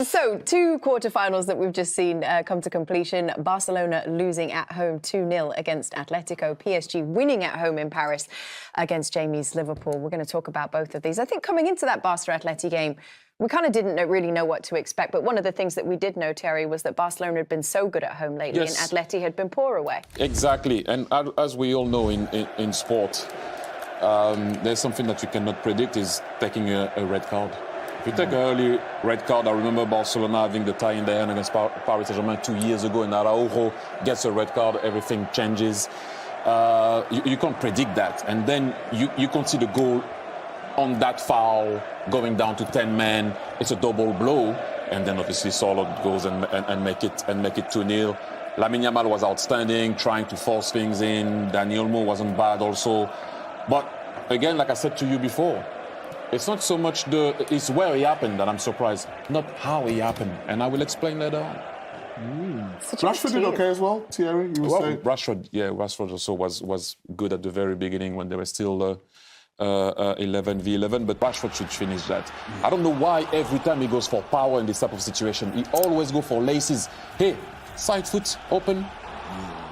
So, two quarterfinals that we've just seen come to completion. Barcelona losing at home 2-0 against Atletico. PSG winning at home in Paris against Jamie's Liverpool. We're going to talk about both of these. I think coming into that Barca-Atleti game, we kind of didn't really know what to expect. But one of the things that we did know, Thierry, was that Barcelona had been so good at home lately and Atleti had been poor away. Exactly. And as we all know in sport, there's something that you cannot predict is taking a red card. If you take an early red card, I remember Barcelona having the tie in their hand against Paris Saint-Germain 2 years ago, and Araujo gets a red card, everything changes. You can't predict that. And then you concede a goal on that foul, going down to 10 men. It's a double blow. And then obviously Solot goes and make it 2-0. Lamine Yamal was outstanding, trying to force things in. Dani Olmo wasn't bad also. But again, like I said to you before, it's not so much it's where it happened that I'm surprised, not how it happened. And I will explain later on. Rashford did okay as well, Thierry? Rashford also was good at the very beginning when they were still 11v11, but Rashford should finish that. I don't know why every time he goes for power in this type of situation, he always go for laces. Hey, side foot open,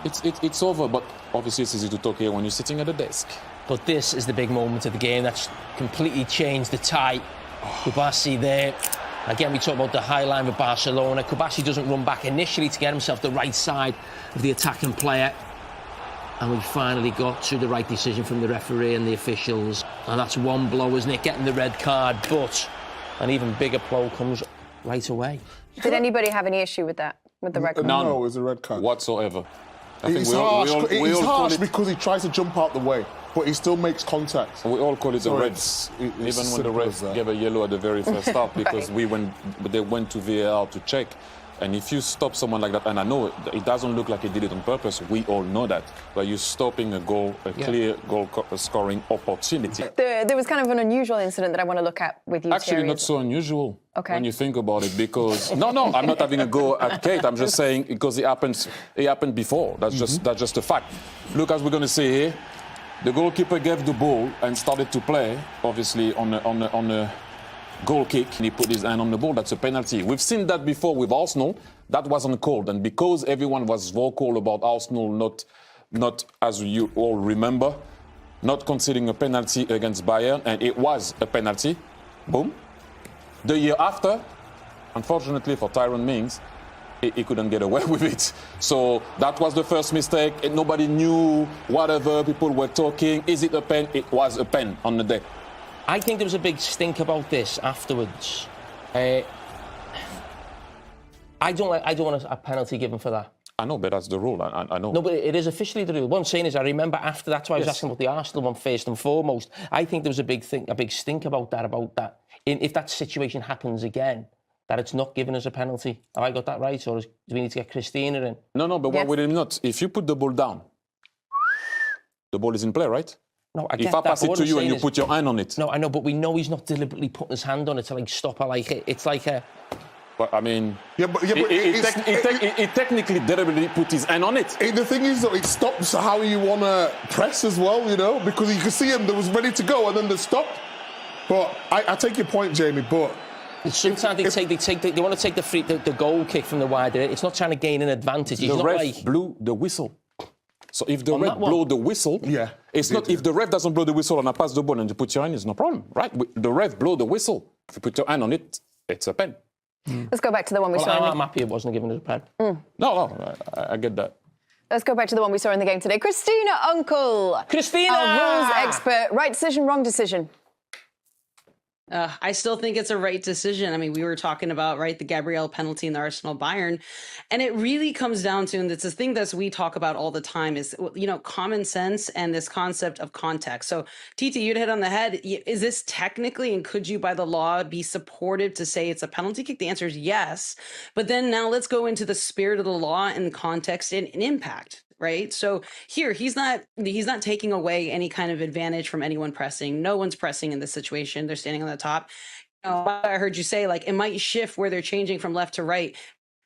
it's over. But obviously it's easy to talk here when you're sitting at the desk. But this is the big moment of the game that's completely changed the tie. Kubasi there. Again, we talk about the high line with Barcelona. Kubasi doesn't run back initially to get himself the right side of the attacking player. And we finally got to the right decision from the referee and the officials. And that's one blow, isn't it? Getting the red card. But an even bigger blow comes right away. Did anybody have any issue with that, with the red card? No, it was a red card. Whatsoever. It's harsh because he tries to jump out the way, but he still makes contact. We all call it the Reds, even when the Reds gave a yellow at the very first start, because they went to VAR to check. And if you stop someone like that, and I know it doesn't look like he did it on purpose, we all know that, but you're stopping a clear goal scoring opportunity. There was kind of an unusual incident that I want to look at with you, Actually, Thierry. not so unusual when you think about it, because... No, I'm not having a go at Kate. I'm just saying because it happened before. That's just a fact. Look, as we're going to see here, the goalkeeper gave the ball and started to play, obviously, on a goal kick, and he put his hand on the ball. That's a penalty. We've seen that before with Arsenal. That wasn't called, and because everyone was vocal about Arsenal not as you all remember, not conceding a penalty against Bayern, and it was a penalty. Boom. The year after, unfortunately for Tyrone Mings, he couldn't get away with it. So that was the first mistake. And nobody knew, whatever. People were talking. Is it a pen? It was a pen on the day. I think there was a big stink about this afterwards. I don't want a penalty given for that. I know, but that's the rule. I know. No, but it is officially the rule. What I'm saying is, I remember after that's why I was asking about the Arsenal one first and foremost. I think there was a big stink about that. If that situation happens again, that it's not given as a penalty. Have I got that right, or do we need to get Christina in? No, but what would it not? If you put the ball down, the ball is in play, right? No, I get if I pass it to you and you put your hand on it. No, I know, but we know he's not deliberately putting his hand on it to stop her. It's like a... But I mean... He technically deliberately put his hand on it. The thing is, though, it stops how you want to press as well, because you can see him that was ready to go and then they stopped. But I take your point, Jamie, but... Sometimes they want to take the goal kick from the wide area. It's not trying to gain an advantage. The ref blew the whistle. So if the ref blow the whistle, it's not. If the ref doesn't blow the whistle and I pass the ball and you put your hand, it's no problem, right? The ref blow the whistle. If you put your hand on it, it's a pen. Let's go back to the one we saw. I'm happy it wasn't given as a pen. No, I get that. Let's go back to the one we saw in the game today. Christina Uncle. Christina! Our rules expert. Right decision, wrong decision. I still think it's a right decision. I mean, we were talking about, the Gabriel penalty in the Arsenal Bayern. And it really comes down to, and it's a thing that we talk about all the time, is, common sense and this concept of context. So, Titi, you'd hit on the head. Is this technically, and could you, by the law, be supportive to say it's a penalty kick? The answer is yes. But then now let's go into the spirit of the law and context and impact. Right. So here he's not taking away any kind of advantage from anyone pressing. No one's pressing in this situation. They're standing on the top. I heard you say it might shift where they're changing from left to right.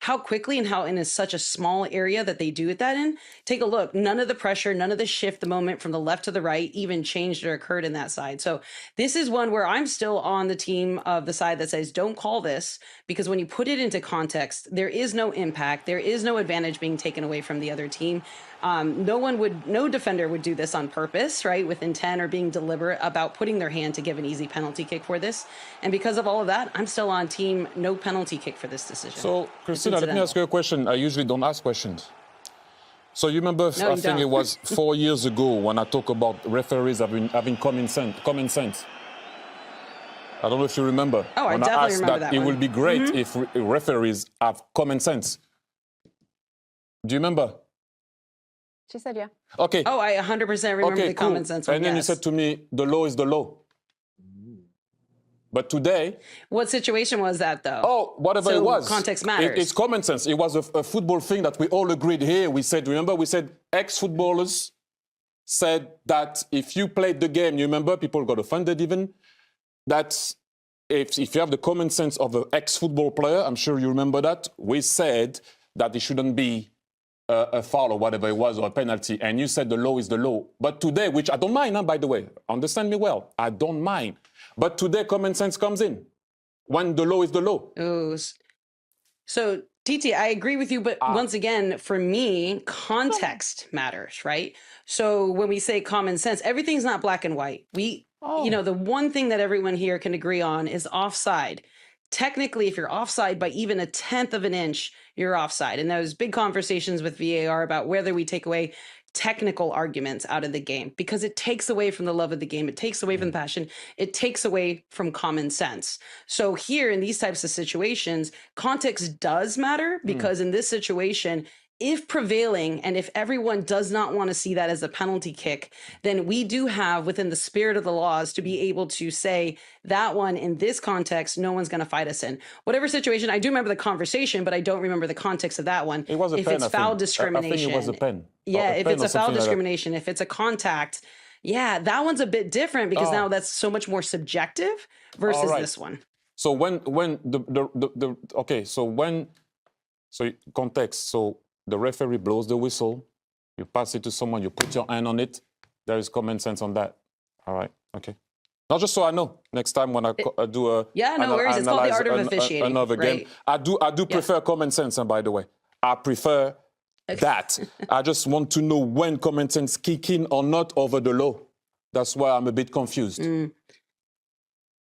how quickly and how in such a small area that they do it that in. Take a look. None of the pressure, none of the shift, the moment from the left to the right even changed or occurred in that side. So this is one where I'm still on the team of the side that says, don't call this, because when you put it into context, there is no impact. There is no advantage being taken away from the other team. No defender would do this on purpose, right, with intent or being deliberate about putting their hand to give an easy penalty kick for this. And because of all of that, I'm still on team no penalty kick for this decision. So, Christina, let me ask you a question. I usually don't ask questions. So you remember, No, I think it was 4 years ago when I talk about referees having common sense. I don't know if you remember. Oh, I when definitely asked remember that that it one. would be great if referees have common sense. Do you remember? She said, yeah. Okay. Oh, I 100% remember Okay, the cool. common sense one. And then you Yes. said to me, the law is the law. But today, What situation was that, though? oh, whatever So it was. context matters. It's common sense. It was a football thing that we all agreed here. We said, remember, we said ex-footballers said that if you played the game, you remember, people got offended even, that if you have the common sense of an ex-football player, I'm sure you remember that, we said that it shouldn't be a foul or whatever it was, or a penalty, and you said the law is the law. But today, which I don't mind, by the way, understand me well, I don't mind. But today, common sense comes in when the law is the law. Ooh. So, TT, I agree with you, but once again, for me, context matters, right? So when we say common sense, everything's not black and white. The one thing that everyone here can agree on is offside. Technically, if you're offside by even a tenth of an inch, you're offside. And there's big conversations with VAR about whether we take away technical arguments out of the game, because it takes away from the love of the game. It takes away from the passion. It takes away from common sense. So here in these types of situations, context does matter, because in this situation, if prevailing and if everyone does not want to see that as a penalty kick, then we do have within the spirit of the laws to be able to say that one in this context, no one's going to fight us in. Whatever situation, I do remember the conversation, but I don't remember the context of that one. It was a if pen, it's I foul think. discrimination. I think it was a pen. Yeah, if pen it's or a foul something like that. discrimination, if it's a contact, yeah, that one's a bit different, because now that's so much more subjective versus right. this one. So when the okay, so context, so the referee blows the whistle, you pass it to someone, you put your hand on it, there is common sense on that. All right, okay. Not just so I know, next time when I do a No worries. It's called the art of officiating. Another game, I do prefer common sense. And by the way, I prefer that. I just want to know when common sense kick in or not over the law. That's why I'm a bit confused.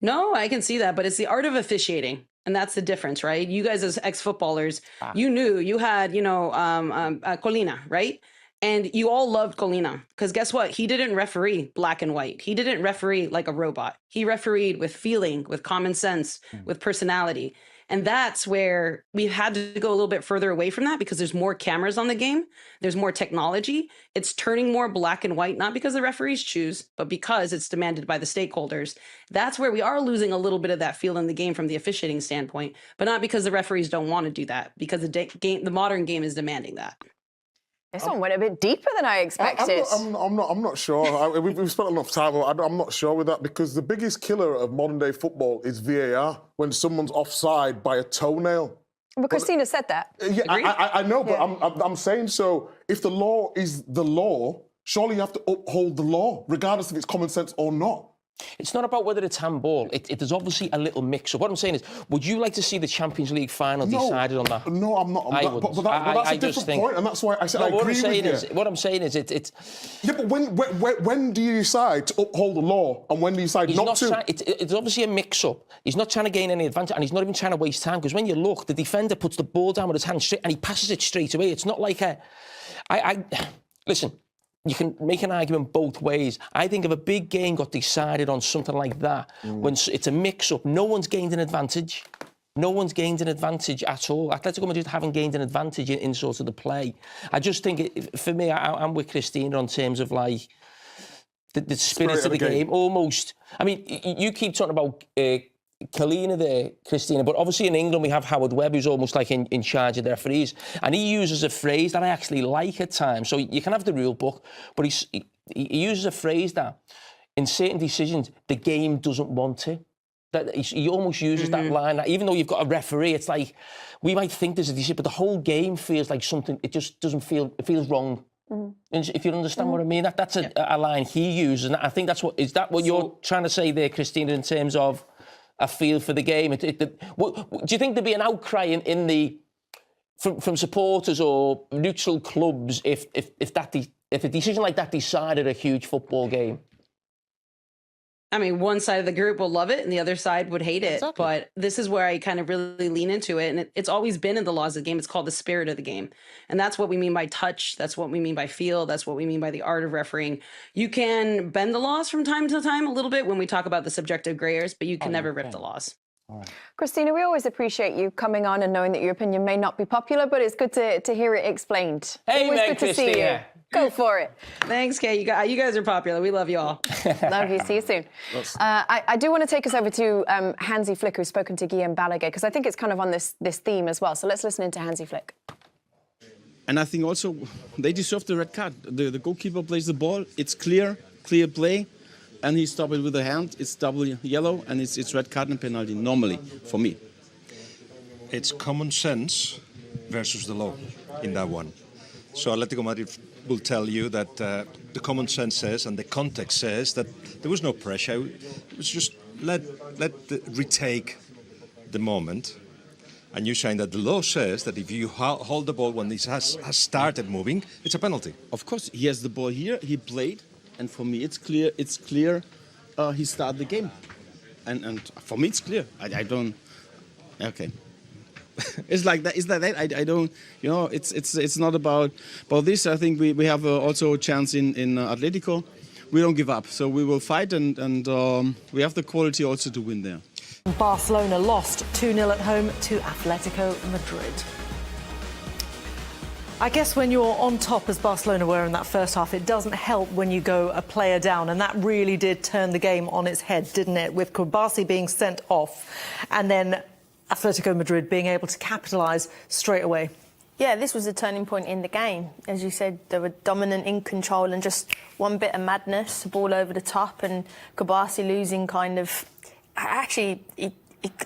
No, I can see that, but it's the art of officiating. And that's the difference, right? You guys as ex-footballers, you knew you had, Colina, right? And you all loved Colina, because guess what? He didn't referee black and white. He didn't referee like a robot. He refereed with feeling, with common sense, with personality. And that's where we've had to go a little bit further away from that, because there's more cameras on the game. There's more technology. It's turning more black and white, not because the referees choose, but because it's demanded by the stakeholders. That's where we are losing a little bit of that feel in the game from the officiating standpoint, but not because the referees don't want to do that, because the modern game is demanding that. This one went a bit deeper than I expected. I'm not sure. We've spent enough time. I'm not sure with that, because the biggest killer of modern day football is VAR, when someone's offside by a toenail. But Christina said that. Yeah, I know, but I'm saying, so if the law is the law, surely you have to uphold the law, regardless if it's common sense or not. It's not about whether it's handball. There's obviously a little mix-up. What I'm saying is, would you like to see the Champions League final decided on that? No, I'm not. I wouldn't. But that's a different point, and that's why I said I agree with you. What I'm saying is, it's... Yeah, but when do you decide to uphold the law, and when do you decide not to? It's obviously a mix-up. He's not trying to gain any advantage, and he's not even trying to waste time, because when you look, the defender puts the ball down with his hand straight, and he passes it straight away. It's not like listen, you can make an argument both ways. I think if a big game got decided on something like that, when it's a mix-up, no one's gained an advantage. No one's gained an advantage at all. Atletico Madrid haven't gained an advantage in sort of the play. I just think, for me, I'm with Christina on terms of, like, the spirit of the game. Almost. I mean, you keep talking about Kalina there, Christina, but obviously in England we have Howard Webb, who's almost like in charge of the referees, and he uses a phrase that I actually like at times. So you can have the rule book, but he uses a phrase that in certain decisions the game doesn't want it. That he almost uses that line. That even though you've got a referee, it's like we might think there's a decision, but the whole game feels like something. It just doesn't feel. It feels wrong. If you understand what I mean, that's a line he uses, and I think that's what is that what you're trying to say there, Christina, in terms of a feel for the game. Do you think there'd be an outcry in the from supporters or neutral clubs if a decision like that decided a huge football game? I mean, one side of the group will love it and the other side would hate it. Exactly. But this is where I kind of really lean into it. And it's always been in the laws of the game. It's called the spirit of the game. And that's what we mean by touch. That's what we mean by feel. That's what we mean by the art of refereeing. You can bend the laws from time to time a little bit when we talk about the subjective gray areas, but you can never rip the laws. Right. Christina, we always appreciate you coming on and knowing that your opinion may not be popular, but it's good to hear it explained. Hey, always man, good to see you. Christina. Go for it. Thanks, Kate. You guys are popular. We love you all. Love you. See you soon. I do want to take us over to Hansi Flick, who's spoken to Guillaume Balaguer, because I think it's kind of on this theme as well. So let's listen into Hansi Flick. And I think also they deserve the red card. The goalkeeper plays the ball. It's clear play. And he stopped it with the hand. It's double yellow, and it's red card and penalty, normally, for me. It's common sense versus the law in that one. So Atletico Madrid will tell you that the common sense says and the context says that there was no pressure. It was just retake the moment. And you're saying that the law says that if you hold the ball when this has started moving, it's a penalty. Of course, he has the ball here. He played. And for me, it's clear. He started the game, and for me, it's clear. I don't. Okay, it's like that. Is that? I don't. You know, it's not about this. I think we have also a chance in Atletico. We don't give up, so we will fight, and we have the quality also to win there. Barcelona lost 2-0 at home to Atletico Madrid. I guess when you're on top, as Barcelona were in that first half, it doesn't help when you go a player down. And that really did turn the game on its head, didn't it? With Kubasi being sent off and then Atletico Madrid being able to capitalise straight away. Yeah, this was a turning point in the game. As you said, they were dominant, in control, and just one bit of madness, ball over the top, and Kubasi losing kind of... Actually,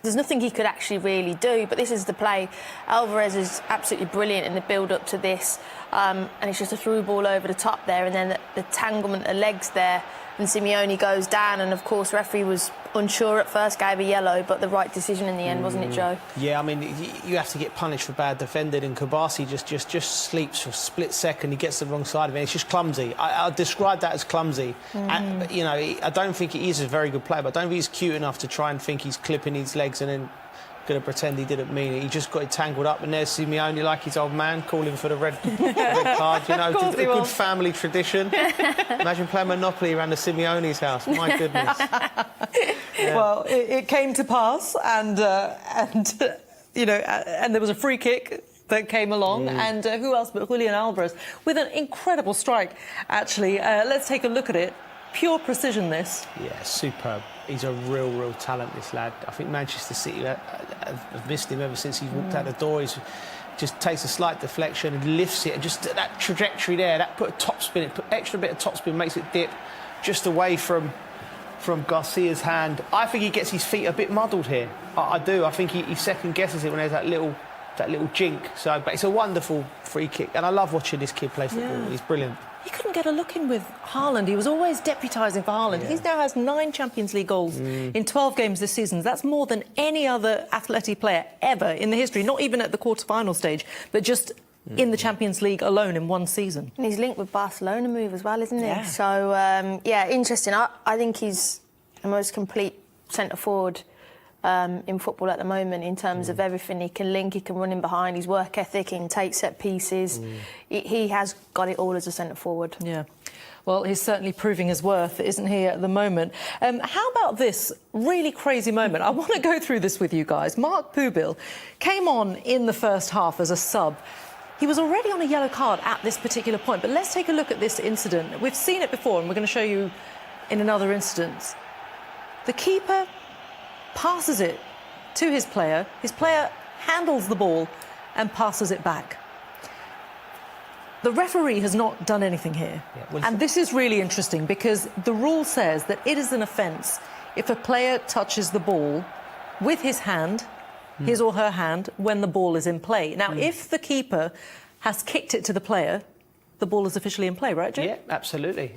there's nothing he could actually really do, but this is the play. Alvarez is absolutely brilliant in the build-up to this, and it's just a through ball over the top there, and then the tanglement of legs there, and Simeone goes down, and of course referee was unsure at first, gave a yellow, but the right decision in the end, wasn't it, Joe? Yeah, I mean, you have to get punished for bad defending, and Kubasi just sleeps for a split second. He gets the wrong side of it. It's just clumsy. I'll describe that as clumsy. And, you know, I don't think he is a very good player, but I don't think he's cute enough to try and think he's clipping his legs and then going to pretend he didn't mean it. He just got it tangled up, and there's Simeone, like his old man, calling for the red card. You know, a good family tradition. Imagine playing Monopoly around the Simeone's house. My goodness. Yeah. Well, it came to pass, and you know, and there was a free kick that came along, and who else but Julian Alvarez with an incredible strike. Actually, let's take a look at it. Pure precision, this. Yeah, superb. He's a real talent, this lad. I think Manchester City have missed him ever since he walked out the door. He's just takes a slight deflection and lifts it, and just that trajectory there, that put a top spin, put extra bit of top spin, makes it dip just away from Garcia's hand. I think he gets his feet a bit muddled here. I do. I think he second guesses it when there's that little jink. So, but it's a wonderful free kick, and I love watching this kid play football. Yeah. He's brilliant. He couldn't get a look in with Haaland. He was always deputising for Haaland. Yeah. He now has 9 Champions League goals in 12 games this season. That's more than any other Atleti player ever in the history, not even at the quarter-final stage, but just in the Champions League alone in one season. And he's linked with Barcelona move as well, isn't he? Yeah. So, yeah, interesting. I think he's the most complete centre-forward in football at the moment in terms of everything. He can link, he can run in behind, his work ethic, he can take set pieces. He has got it all as a centre-forward. Yeah. Well, he's certainly proving his worth, isn't he, at the moment? How about this really crazy moment? I want to go through this with you guys. Mark Pubil came on in the first half as a sub. He was already on a yellow card at this particular point, but let's take a look at this incident. We've seen it before, and we're going to show you in another instance. The keeper passes it to his player handles the ball and passes it back. The referee has not done anything here. Yeah, and this is really interesting because the rule says that it is an offence if a player touches the ball with his hand, his or her hand, when the ball is in play. Now, if the keeper has kicked it to the player, the ball is officially in play, right, Jake? Yeah, absolutely.